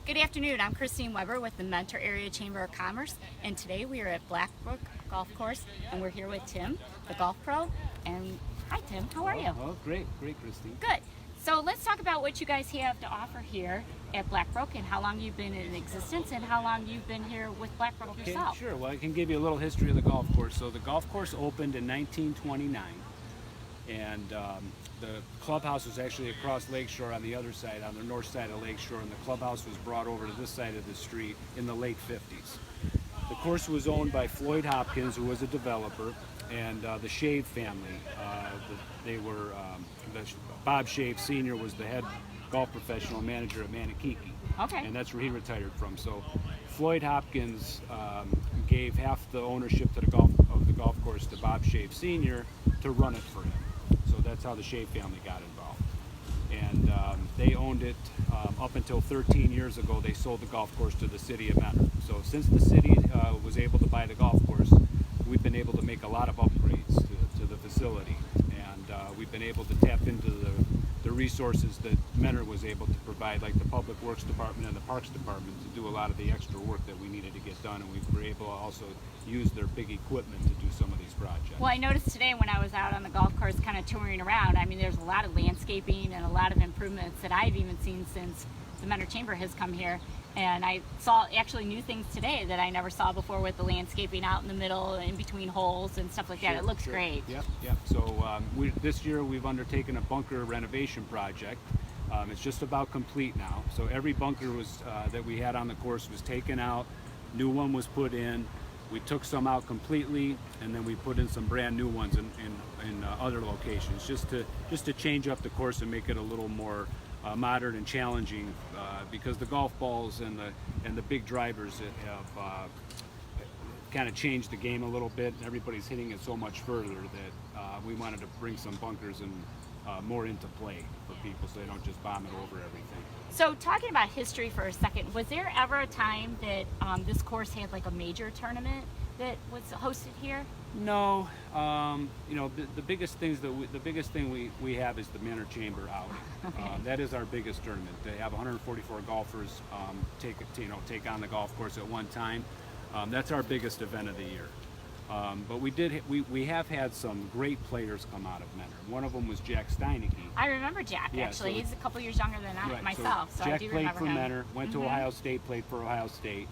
Good afternoon, I'm Christine Weber with the Mentor Area Chamber of Commerce, and today we are at Brook Golf Course, and we're here with Tim, the golf pro. And hi Tim, how are you? Oh, great, Christine. Good. So let's talk about what you guys have to offer here at Brook and how long you've been in existence and how long you've been here with Brook yourself. Sure. Well, I can give you a little history of the golf course. So the golf course opened in 1929, and the clubhouse was actually across Lakeshore on the other side, on the north side of Lakeshore, and the clubhouse was brought over to this side of the street in the late 50s. The course was owned by Floyd Hopkins, who was a developer, and the Shave family. Bob Shave Sr. was the head golf professional manager at Manakiki. Okay. And that's where he retired from. So Floyd Hopkins gave half the ownership of the golf course to Bob Shave Sr. to run it for him. So that's how the Shave family got involved. And they owned it up until 13 years ago. They sold the golf course to the city of Mentor. So since the city was able to buy the golf course, we've been able to make a lot of upgrades to the facility. And we've been able to tap into the resources that Mentor was able to provide, like the Public Works Department and the Parks Department, to do a lot of the extra work that we needed to get done. And we were able to also use their big equipment to do some of these projects. Well, I noticed today when I was out on the golf course kind of touring around, I mean, there's a lot of landscaping and a lot of improvements that I've even seen since the Mentor Chamber has come here. And I saw actually new things today that I never saw before with the landscaping out in the middle, in between holes and stuff like that. It looks great. Yep. So this year we've undertaken a bunker renovation project. It's just about complete now. So every bunker that we had on the course was taken out, new one was put in. We took some out completely, and then we put in some brand new ones in other locations, just to change up the course and make it a little more modern and challenging, because the golf balls and the big drivers have kind of changed the game a little bit. Everybody's hitting it so much further that we wanted to bring some bunkers and more into play for people, so they don't just bomb it over everything. So talking about history for a second, was there ever a time that this course had like a major tournament that was hosted here? No. The biggest thing we have is the Mentor Chamber outing. Okay. That is our biggest tournament. They have 144 golfers take on the golf course at one time. That's our biggest event of the year. But we have had some great players come out of Mentor. One of them was Jack Steineke. I remember Jack, actually. He's a couple years younger than myself, so Jack I do played remember for him. Mentor, went to Ohio State, played for Ohio State,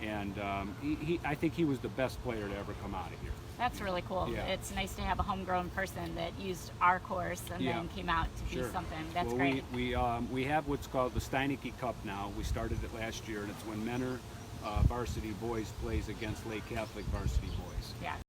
and I think he was the best player to ever come out of here. That's really cool. Yeah. It's nice to have a homegrown person that used our course and then came out to do something. That's great. We have what's called the Steineke Cup now. We started it last year, and it's when Mentor varsity boys plays against Lake Catholic varsity boys. Yeah.